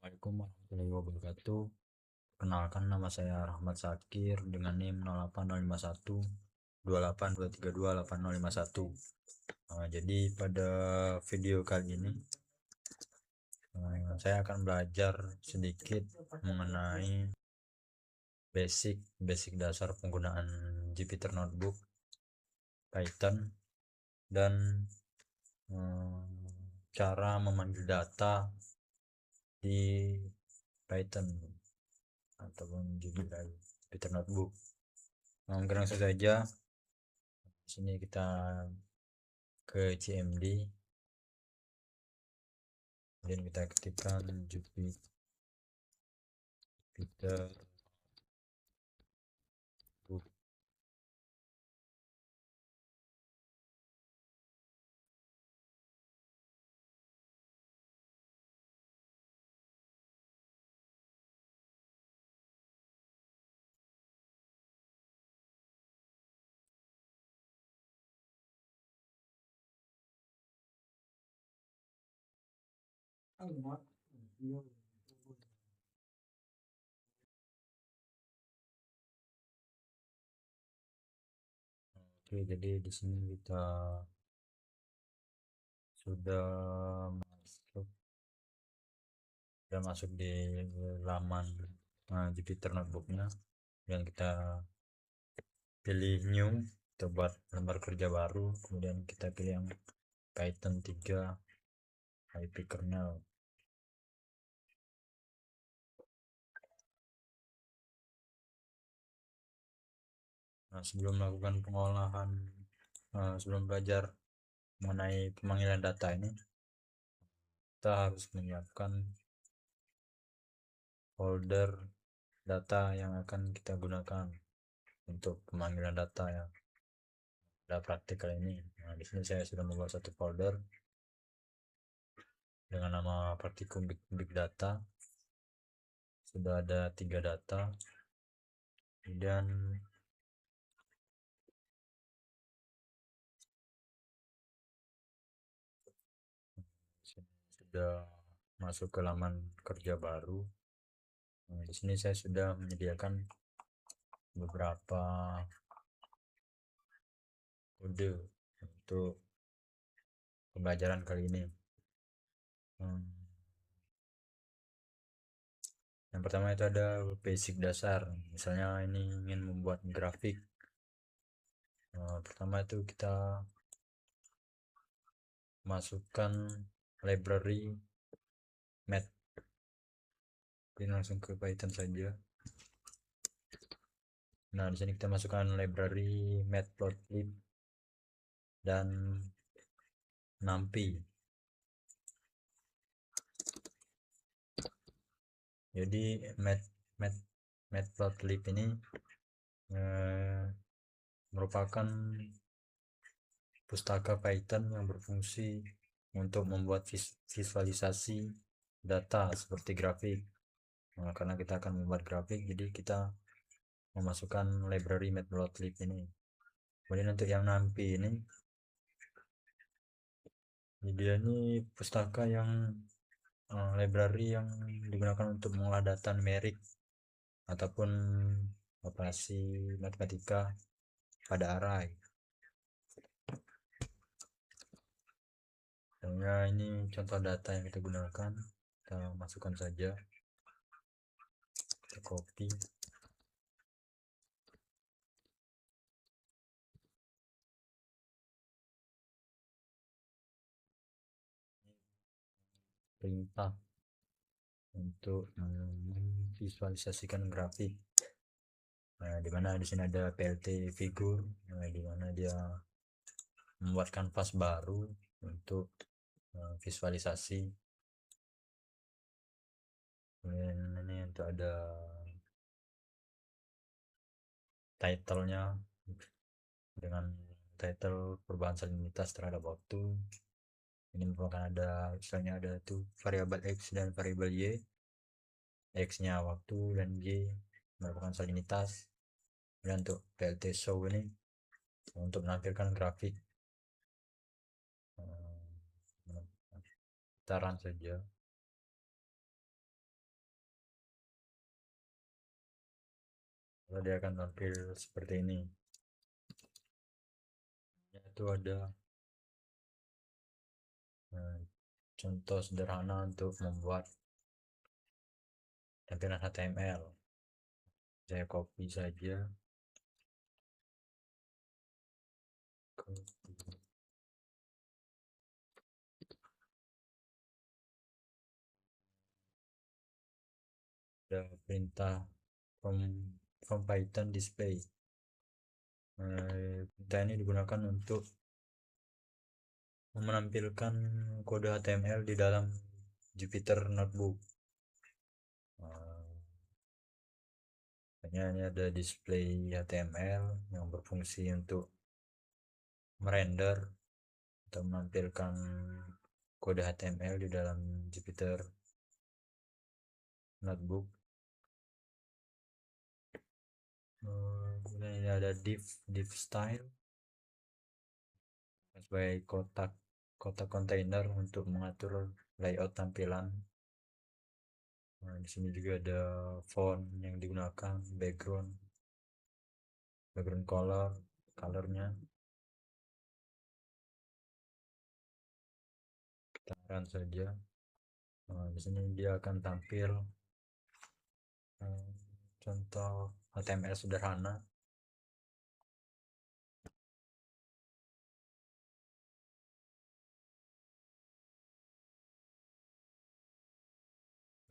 Assalamualaikum warahmatullahi wabarakatuh. Kenalkan, nama saya Rahmat Sakir dengan NIM 08051282328051. Jadi pada video kali ini saya akan belajar sedikit mengenai basic dasar penggunaan Jupyter Notebook, Python, dan cara memanggil data di Python ataupun Jupyter Notebook. Mungkin langsung saja. Sini kita ke CMD, kemudian kita ketikkan Jupyter Book. Oke, jadi di sini kita sudah masuk di laman Jupyter Notebooknya, dan kita pilih new, kita buat lembar kerja baru, kemudian kita pilih yang Python 3 IP kernel. Nah, sebelum melakukan pengolahan, sebelum belajar mengenai pemanggilan data ini, kita harus menyiapkan folder data yang akan kita gunakan untuk pemanggilan data ya pada praktik kali ini. Nah, di sini saya sudah membuat satu folder dengan nama praktikum big data. Sudah ada 3 data, kemudian sudah masuk ke laman kerja baru. Nah, di sini saya sudah menyediakan beberapa kode untuk pembelajaran kali ini. Yang pertama itu ada basic dasar, misalnya ini ingin membuat grafik. Pertama itu kita masukkan library math, ini langsung ke Python saja. Nah, di sini kita masukkan library matplotlib dan numpy. Jadi matplotlib ini merupakan pustaka Python yang berfungsi untuk membuat visualisasi data seperti grafik. Nah, karena kita akan membuat grafik, jadi kita memasukkan library matplotlib ini. Kemudian untuk yang numpy ini, dia ini pustaka yang library yang digunakan untuk mengolah data numerik ataupun operasi matematika pada array. Nah, ini contoh data yang kita gunakan, kita masukkan saja, kita copy, perintah untuk visualisasikan grafik. Nah, dimana di sini ada plt figure, dimana dia membuat kanvas baru untuk visualisasi. Dan ini untuk ada title-nya dengan title perubahan salinitas terhadap waktu. Ini merupakan ada misalnya ada tuh variabel x dan variabel y, x-nya waktu dan y merupakan salinitas. Dan untuk plt show ini untuk menampilkan grafik. Kita run saja. Lalu dia akan tampil seperti ini. Itu ada contoh sederhana untuk membuat tampilan HTML. Saya copy saja. Ada perintah from Python display. Perintah ini digunakan untuk menampilkan kode HTML di dalam Jupyter Notebook. Ini ada display HTML yang berfungsi untuk merender atau menampilkan kode HTML di dalam Jupyter Notebook. Kemudian ini ada div style sebagai kotak kontainer untuk mengatur layout tampilan. Di sini juga ada font yang digunakan, background colornya. Kita run saja. Di sini dia akan tampil contoh HTML sederhana.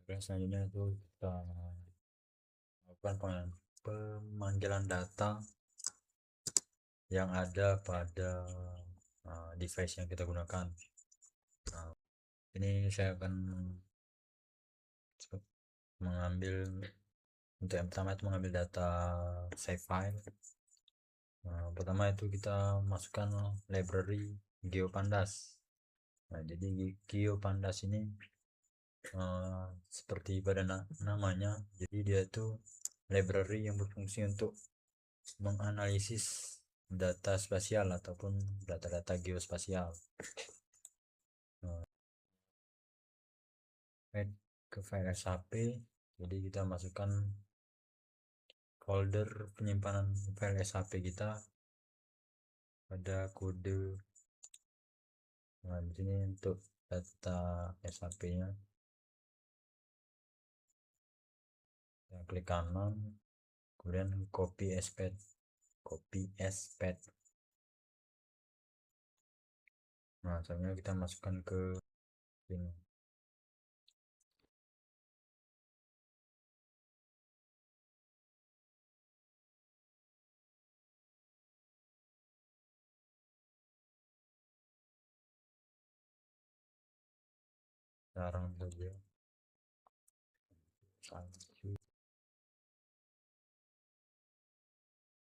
Dan selanjutnya itu kita lakukan pemanggilan data yang ada pada device yang kita gunakan. Ini saya akan mengambil untuk yang pertama itu mengambil data save file. Pertama itu kita masukkan library GeoPandas. Jadi GeoPandas ini seperti pada namanya, jadi dia itu library yang berfungsi untuk menganalisis data spasial ataupun data-data geospasial. Ke file SHP, jadi kita masukkan folder penyimpanan file SHP kita pada kode. Di sini untuk data SHP nya kita klik kanan, kemudian copy as path. Selanjutnya kita masukkan ke sini. Sekarang saja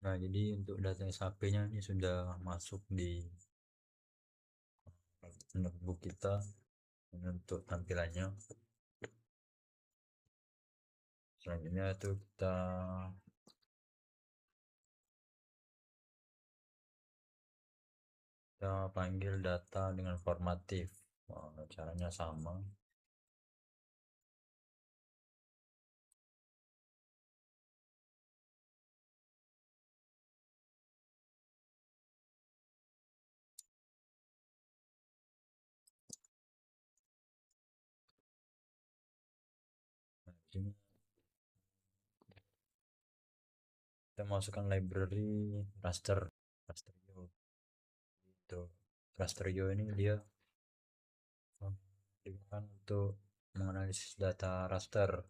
jadi untuk data SHP nya ini sudah masuk di notebook kita. Untuk tampilannya selanjutnya itu kita panggil data dengan formatif. Caranya sama. Sini kita masukkan library rasterio. Itu rasterio ini dia digunakan untuk menganalisis data raster,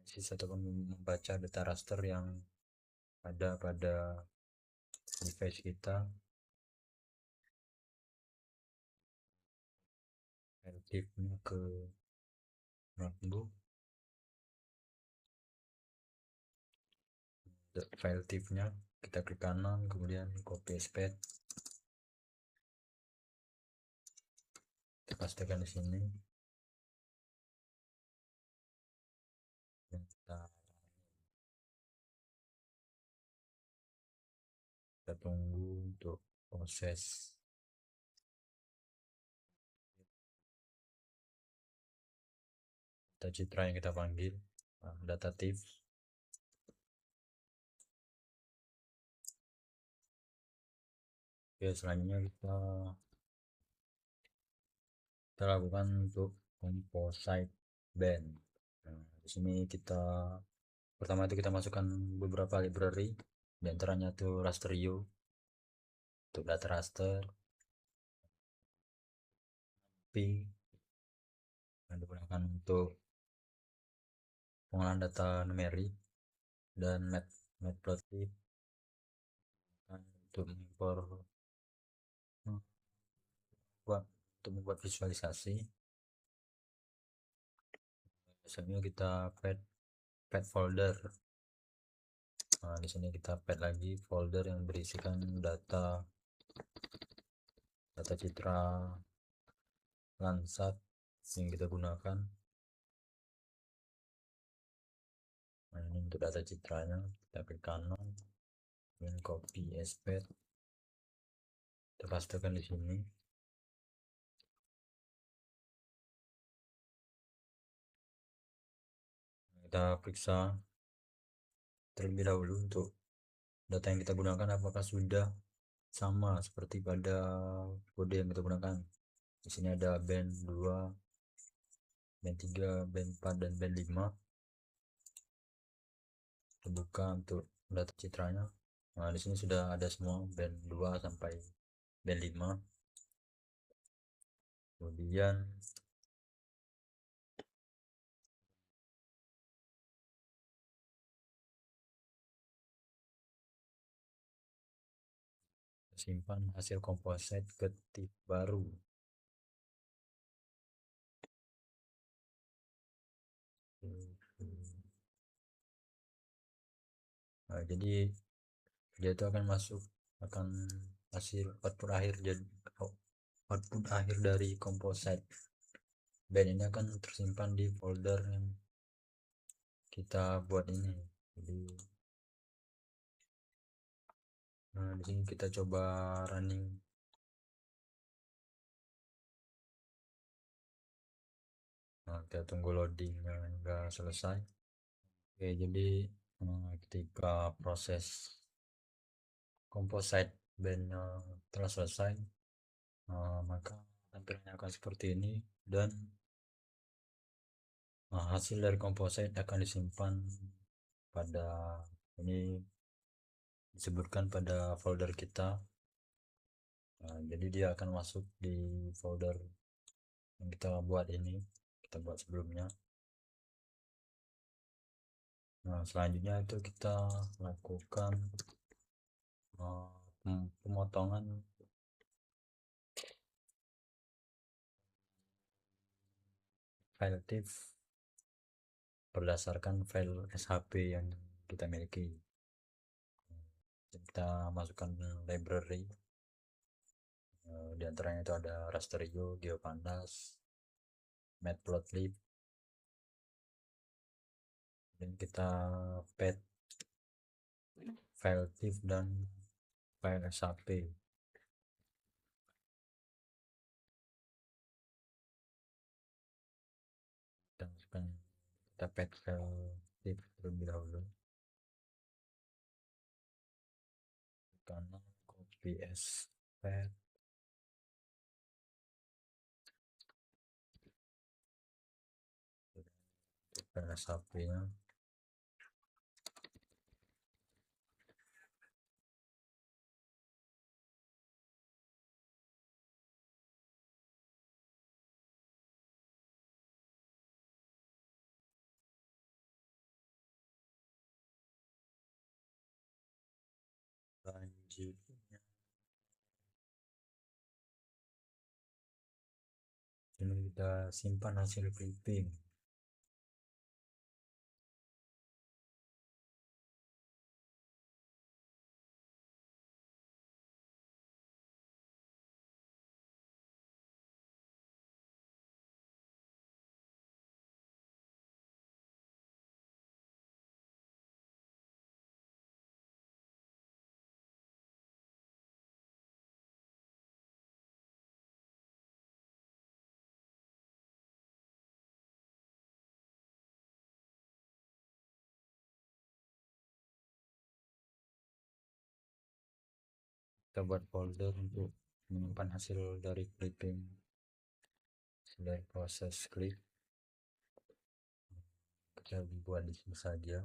ataupun membaca data raster yang ada pada device kita. Relatifnya ke notebook, file tipnya kita klik kanan, kemudian copy paste, kita pastikan di sini. Kita tunggu untuk proses data citra yang kita panggil. data tiff. Oke, selanjutnya kita lakukan untuk composite band. Nah, di sini pertama itu kita masukkan beberapa library, di antaranya tuh Rasterio untuk data raster, P yang digunakan untuk pengolahan data numerik, dan Matplotlib untuk mengimpor untuk membuat visualisasi. Biasanya kita pad folder. Nah, di sini kita pad lagi folder yang berisikan data citra Landsat yang kita gunakan. Nah, ini untuk data citranya kita klik kanan, kemudian copy SPAD, kita pastekan di sini. Kita periksa terlebih dahulu untuk data yang kita gunakan apakah sudah sama seperti pada kode yang kita gunakan. Di sini ada band 2, band 3, band 4, dan band 5. Kita buka untuk data citranya. Nah, di sini sudah ada semua band 2 sampai band 5. Kemudian simpan hasil composite ke tip baru. Nah, jadi dia itu akan hasil output akhir, jadi output akhir dari composite band ini akan tersimpan di folder yang kita buat ini. Jadi di sini kita coba running. Nah, kita tunggu loadingnya hingga selesai. Oke, jadi ketika proses composite bandnya telah selesai, maka tampilannya akan seperti ini, dan hasil dari composite akan disimpan pada ini, disebutkan pada folder kita. Jadi dia akan masuk di folder yang kita buat sebelumnya. Selanjutnya itu kita lakukan pemotongan file TIFF berdasarkan file SHP yang kita miliki. Kita masukkan library, di antaranya itu ada Rasterio, GeoPandas, Matplotlib, dan kita pad file TIFF dan file SHP. Kita pad file TIFF terlebih dahulu, karena copy SPAD, file SHP nya. Selanjutnya ini kita simpan hasil clipping. kita buat folder untuk menyimpan hasil dari clipping, dari proses clip. Kita buat di sini saja.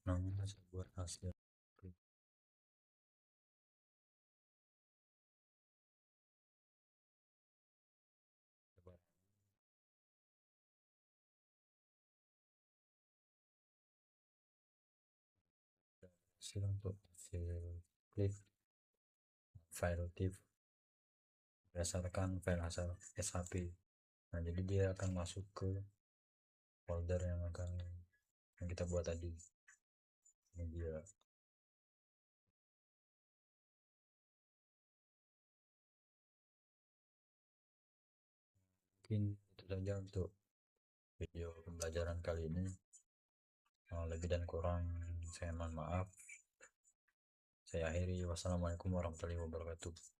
Namanya saya buat hasil clip. Hasil untuk hasil clip file TIFF berdasarkan file asal SHP. Nah, jadi dia akan masuk ke folder yang kita buat tadi. Ini dia. Mungkin itu saja untuk video pembelajaran kali ini. Lebih dan kurang saya mohon maaf. Saya akhiri. Wassalamualaikum warahmatullahi wabarakatuh.